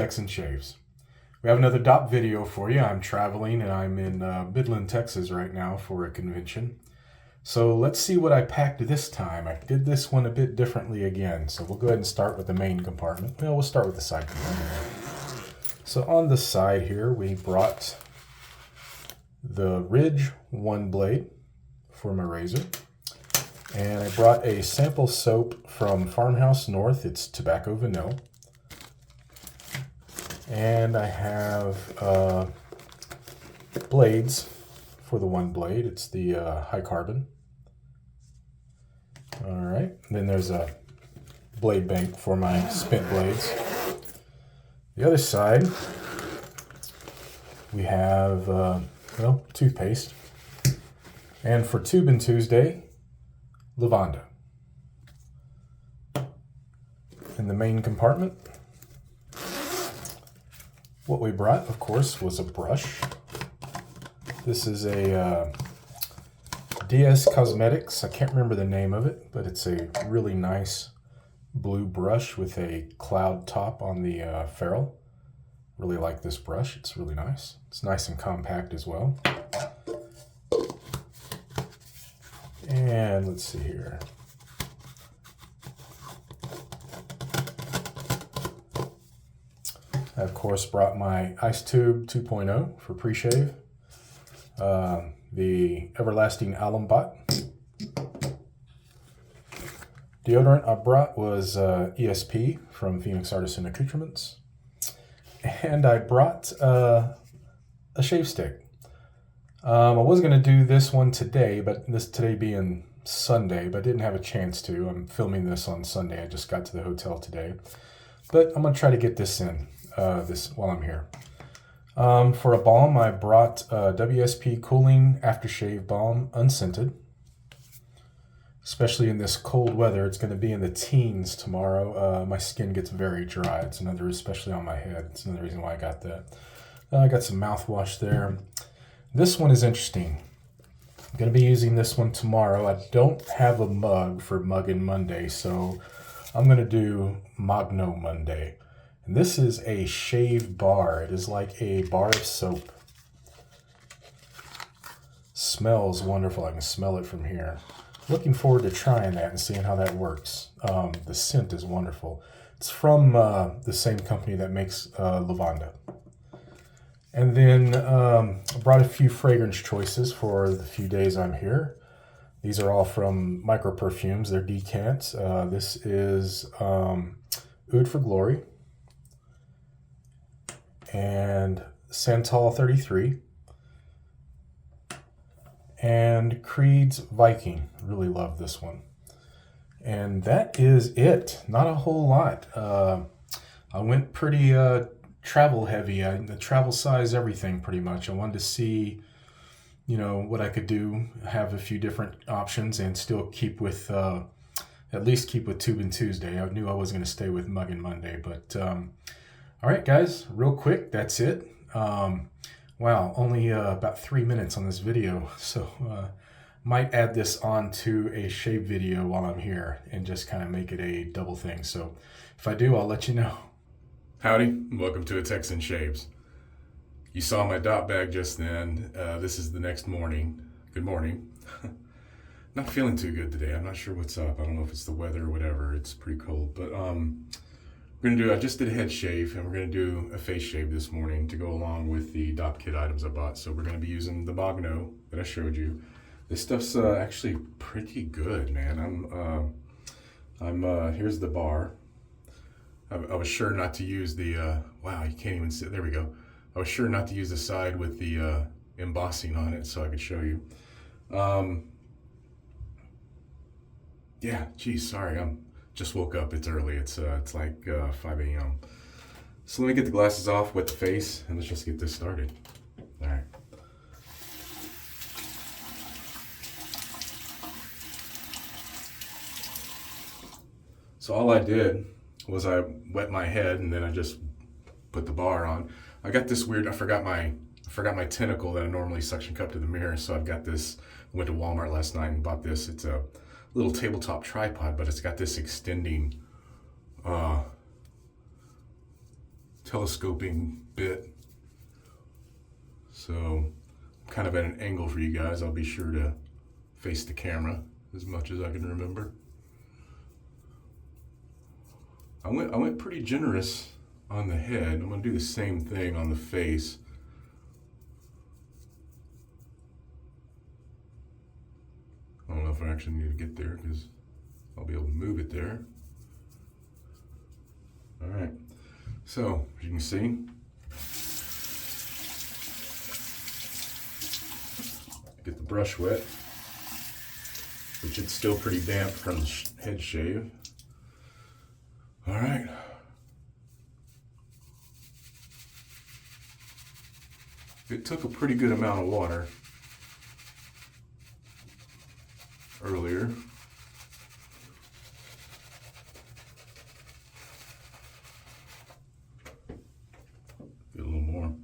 Texan Shaves. We have another dopp video for you. I'm traveling and I'm in Midland, Texas right now for a convention. So let's see what I packed this time. I did this one a bit differently again. So we'll go ahead and start with the main compartment. Well, we'll start with the side compartment. So on the side here, we brought the Ridge 1 blade for my razor. And I brought a sample soap from Farmhouse North. It's Tobacco Vanilla. And I have blades for the 1 blade. It's the high carbon. All right. Then there's a blade bank for my spent blades. The other side, we have, toothpaste. And for Tubin' Tuesday, lavanda. In the main compartment, what we brought, of course, was a brush. This is a DS Cosmetics. I can't remember the name of it, but it's a really nice blue brush with a cloud top on the ferrule. Really like this brush. It's really nice. It's nice and compact as well. And let's see here. I, of course, brought my Ice Tube 2.0 for pre-shave. The Everlasting Alum Bot. Deodorant I brought was ESP from Phoenix Artisan Accoutrements. And I brought a shave stick. I was going to do this one today, but today being Sunday, but didn't have a chance to. I'm filming this on Sunday. I just got to the hotel today. But I'm going to try to get this in while I'm here. For a balm, I brought WSP Cooling Aftershave Balm Unscented. Especially in this cold weather, it's going to be in the teens tomorrow. My skin gets very dry. It's another, especially on my head. It's another reason why I got that. I got some mouthwash there. This one is interesting. I'm going to be using this one tomorrow. I don't have a mug for Muggin' Monday, so I'm going to do Mogno Monday. And this is a shave bar. It is like a bar of soap. Smells wonderful. I can smell it from here. Looking forward to trying that and seeing how that works. The scent is wonderful. It's from the same company that makes lavanda. And then I brought a few fragrance choices for the few days I'm here. These are all from Micro Perfumes. They're decants. This is Oud for Glory and Santal 33 and Creed's Viking. Really love this one. And that is it. Not a whole lot. I went pretty travel heavy. The travel size everything pretty much. I wanted to see, what I could do, have a few different options and still keep with, at least keep with Tubin' Tuesday. I knew I was going to stay with Muggin' Monday, but all right, guys, real quick, that's it. Wow, only about 3 minutes on this video, so might add this on to a shave video while I'm here and just kind of make it a double thing. So if I do, I'll let you know. Howdy, welcome to A Texan Shaves. You saw my dot bag just then. This is the next morning. Good morning. Not feeling too good today. I'm not sure what's up. I don't know if it's the weather or whatever. It's pretty cold, but I just did a head shave and we're gonna do a face shave this morning to go along with the dopp kit items I bought. So we're gonna be using the Mogno that I showed you. This stuff's actually pretty good, man. Here's the bar. I was sure not to use the, wow, you can't even see, there we go. I was sure not to use the side with the embossing on it so I could show you. Yeah, geez, sorry, just woke up, it's early, it's like 5 a.m. So let me get the glasses off, wet the face, and let's just get this started. All right. So all I did was I wet my head and then I just put the bar on. I got this weird, I forgot my tentacle that I normally suction cup to the mirror, so I've got this. I went to Walmart last night and bought this. It's a little tabletop tripod, but it's got this extending telescoping bit. So I'm kind of at an angle for you guys. I'll be sure to face the camera as much as I can remember. I went pretty generous on the head. I'm going to do the same thing on the face. I don't know if I actually need to get there because I'll be able to move it there. All right, so as you can see, get the brush wet, which it's still pretty damp from the head shave. All right. It took a pretty good amount of water earlier. Get a little more.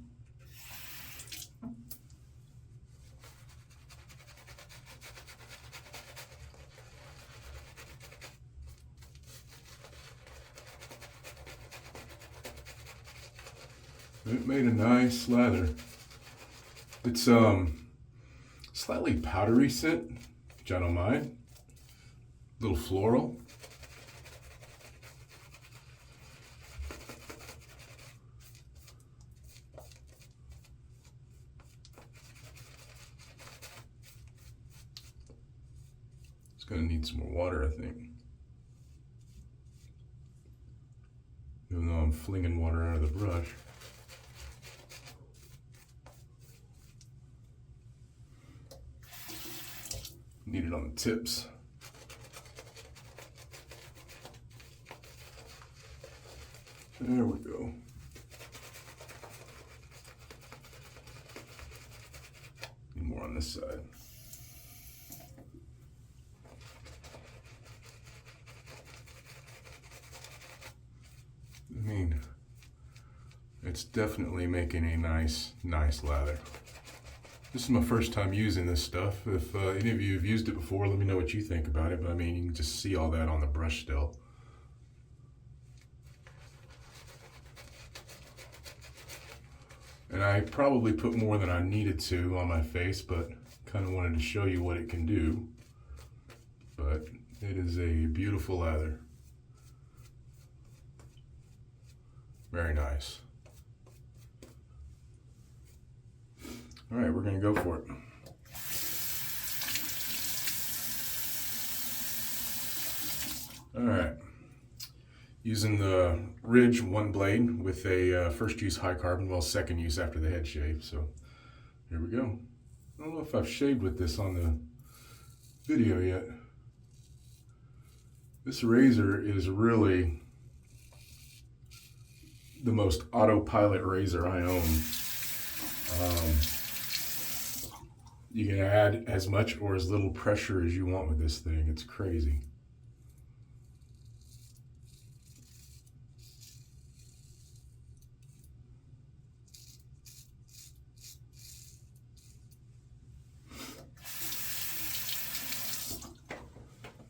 It made a nice lather. It's slightly powdery scent, which I don't mind. A little floral. It's gonna need some more water, I think. Even though I'm flinging water out of the brush. Need it on the tips. There we go. Need more on this side. I mean, it's definitely making a nice lather. This is my first time using this stuff. If any of you have used it before, let me know what you think about it. But I mean, you can just see all that on the brush still. And I probably put more than I needed to on my face, but kind of wanted to show you what it can do. But it is a beautiful lather. Very nice. All right, we're gonna go for it. All right, using the Ridge one blade with a first use high carbon, well, second use after the head shave. So here we go. I don't know if I've shaved with this on the video yet. This razor is really the most autopilot razor I own. You can add as much or as little pressure as you want with this thing. It's crazy.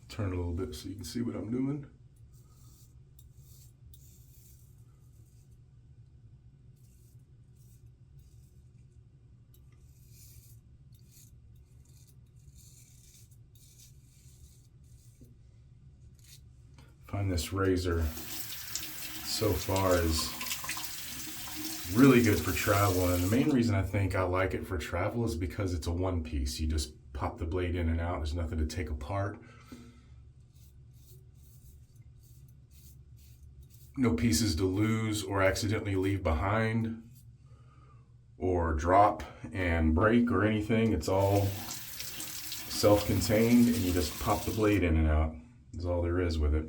Turn a little bit so you can see what I'm doing. Find this razor so far is really good for travel, and the main reason I think I like it for travel is because it's a one piece. You just pop the blade in and out. There's nothing to take apart. No pieces to lose or accidentally leave behind or drop and break or anything. It's all self-contained, and you just pop the blade in and out. That's all there is with it.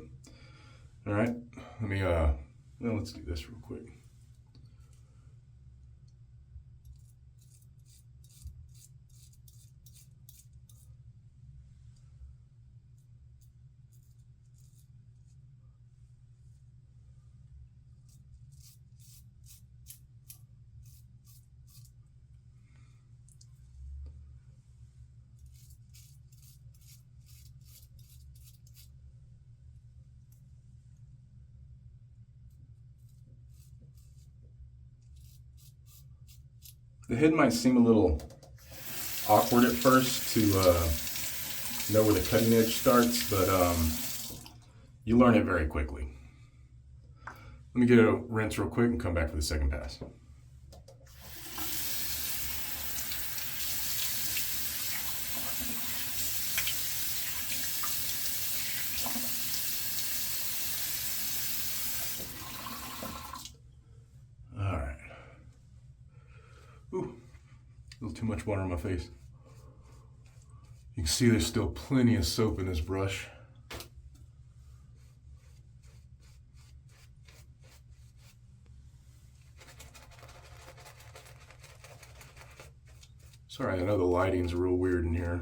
All right, let me, well, let's do this real quick. The head might seem a little awkward at first to know where the cutting edge starts, but you learn it very quickly. Let me get a rinse real quick and come back for the second pass. All right. Ooh, a little too much water on my face. You can see there's still plenty of soap in this brush. Sorry, I know the lighting's real weird in here.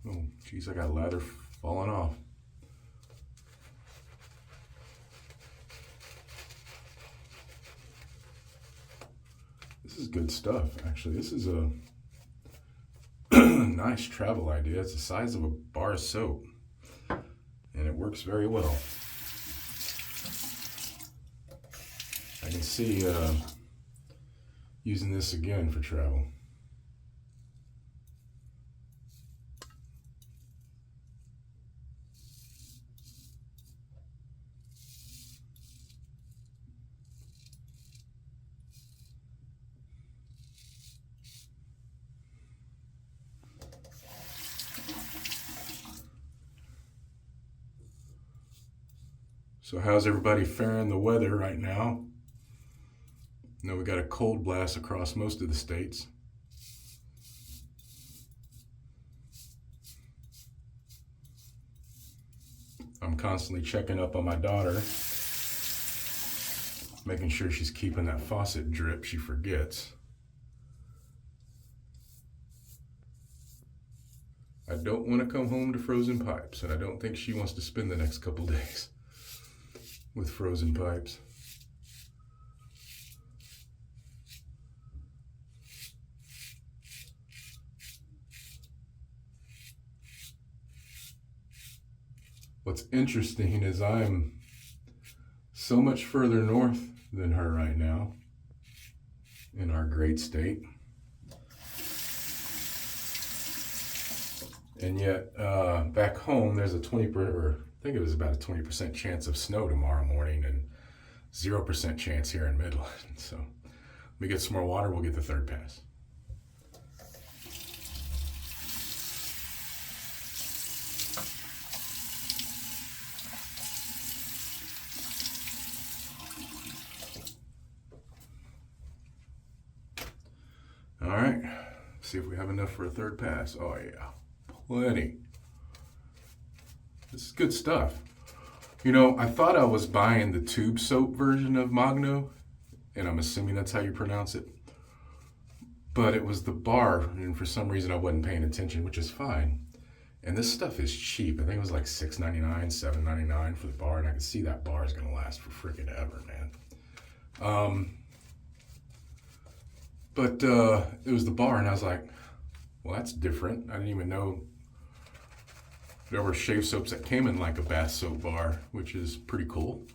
Oh, geez, I got lather falling off. This is good stuff, actually. This is a nice travel idea. It's the size of a bar of soap, and it works very well. I can see using this again for travel. So how's everybody faring the weather right now? I know we got a cold blast across most of the states. I'm constantly checking up on my daughter, making sure she's keeping that faucet drip she forgets. I don't want to come home to frozen pipes, and I don't think she wants to spend the next couple days with frozen pipes. What's interesting is I'm so much further north than her right now in our great state. And yet back home there's a 20%, or I think it was about a 20% chance of snow tomorrow morning and 0% chance here in Midland. So let me get some more water, we'll get the third pass. All right, see if we have enough for a third pass. Oh yeah, plenty. This is good stuff. You know, I thought I was buying the tube soap version of Mogno, and I'm assuming that's how you pronounce it. But it was the bar, and for some reason I wasn't paying attention, which is fine. And this stuff is cheap. I think it was like $6.99, $7.99 for the bar, and I can see that bar is gonna last for freaking ever, man. But it was the bar, and I was like, well, that's different. I didn't even know there were shave soaps that came in like a bath soap bar, which is pretty cool.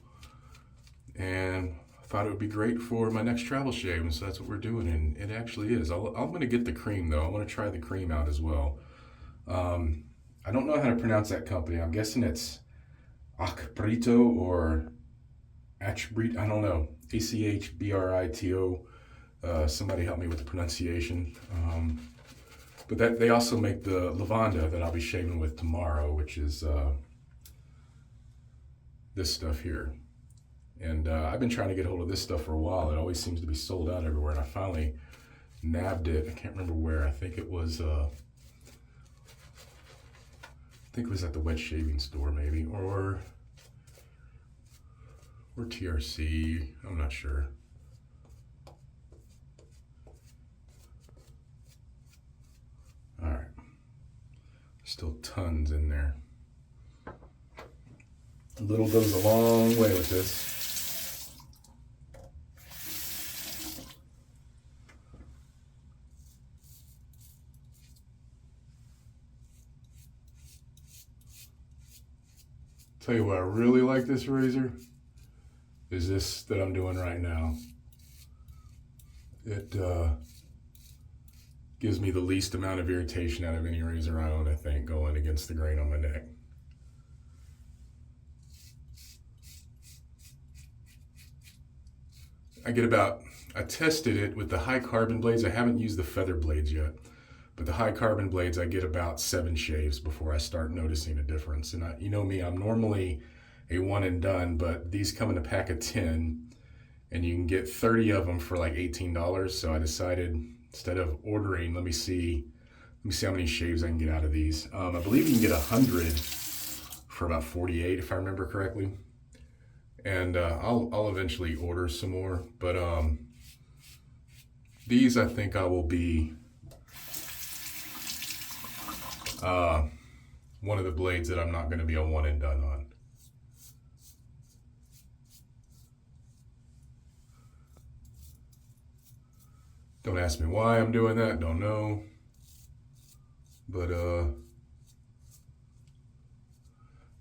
And I thought it would be great for my next travel shave, and so that's what we're doing, and it actually is. I'm going to get the cream, though. I want to try the cream out as well. I don't know how to pronounce that company. I'm guessing it's Achbrito or Achbrito. I don't know. Achbrito. Somebody help me with the pronunciation. But they also make the lavanda that I'll be shaving with tomorrow, which is this stuff here. And I've been trying to get hold of this stuff for a while. It always seems to be sold out everywhere, and I finally nabbed it. I can't remember where. I think it was at the wet shaving store, maybe, or TRC. I'm not sure. All right, still tons in there. A little goes a long way with this. Tell you what, I really like this razor. is this that I'm doing right now. It gives me the least amount of irritation out of any razor I own, I think, going against the grain on my neck. I tested it with the high carbon blades. I haven't used the feather blades yet, but the high carbon blades, I get about 7 shaves before I start noticing a difference. And you know me, I'm normally a one and done, but these come in a pack of 10 and you can get 30 of them for like $18. So I decided, instead of ordering, let me see how many shaves I can get out of these. I believe you can get 100 for about 48, if I remember correctly. And I'll eventually order some more, but these I think I will be one of the blades that I'm not going to be a one and done on. Don't ask me why I'm doing that, don't know. But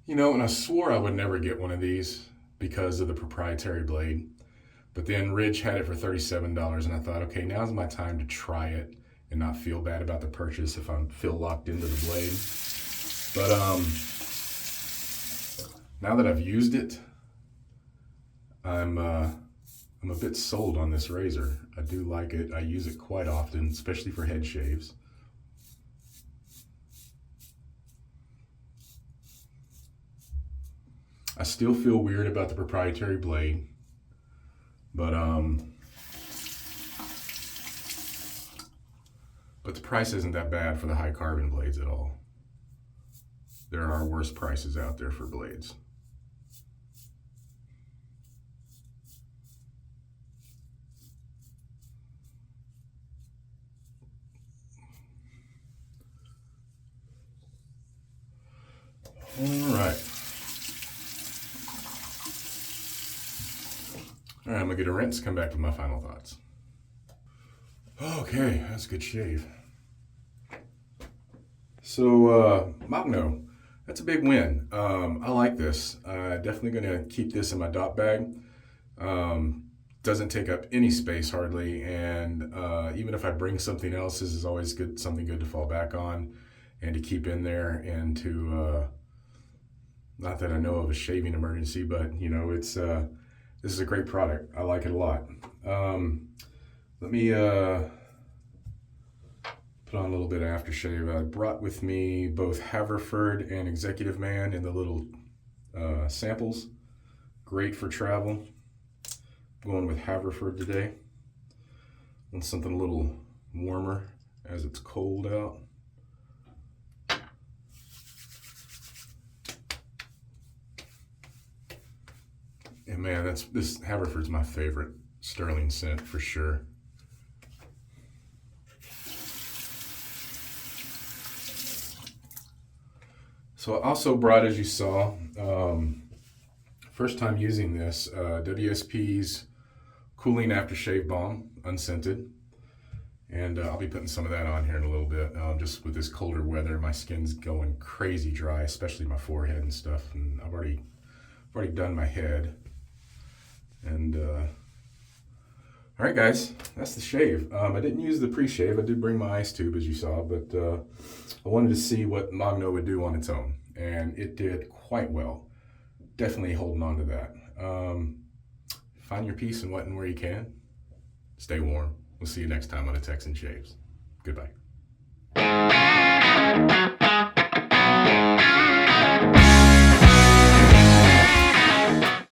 you know, and I swore I would never get one of these because of the proprietary blade. But then Ridge had it for $37 and I thought, okay, now's my time to try it and not feel bad about the purchase if I feel locked into the blade. But now that I've used it, I'm a bit sold on this razor. I do like it. I use it quite often, especially for head shaves. I still feel weird about the proprietary blade, but the price isn't that bad for the high carbon blades at all. There are worse prices out there for blades. All right. All right, I'm gonna get a rinse, come back with my final thoughts. Okay, that's a good shave. So, Mogno, that's a big win. I like this. Definitely gonna keep this in my dopp bag. Doesn't take up any space hardly, and even if I bring something else, this is always good, something good to fall back on and to keep in there, and to, not that I know of a shaving emergency, but you know, it's, this is a great product. I like it a lot. Let me put on a little bit of aftershave. I brought with me both Haverford and Executive Man in the little samples. Great for travel. I'm going with Haverford today. Want something a little warmer as it's cold out. And man, this Haverford's my favorite sterling scent for sure. So I also brought, as you saw, first time using this, WSP's Cooling Aftershave Balm, unscented. And I'll be putting some of that on here in a little bit. Just with this colder weather, my skin's going crazy dry, especially my forehead and stuff. And I've already done my head. And all right, guys, that's the shave. I didn't use the pre-shave. I did bring my ice tube, as you saw, but I wanted to see what Mogno would do on its own, and it did quite well. Definitely holding on to that. Find your peace and wet and where you can. Stay warm. We'll see you next time on A Texan Shaves. Goodbye.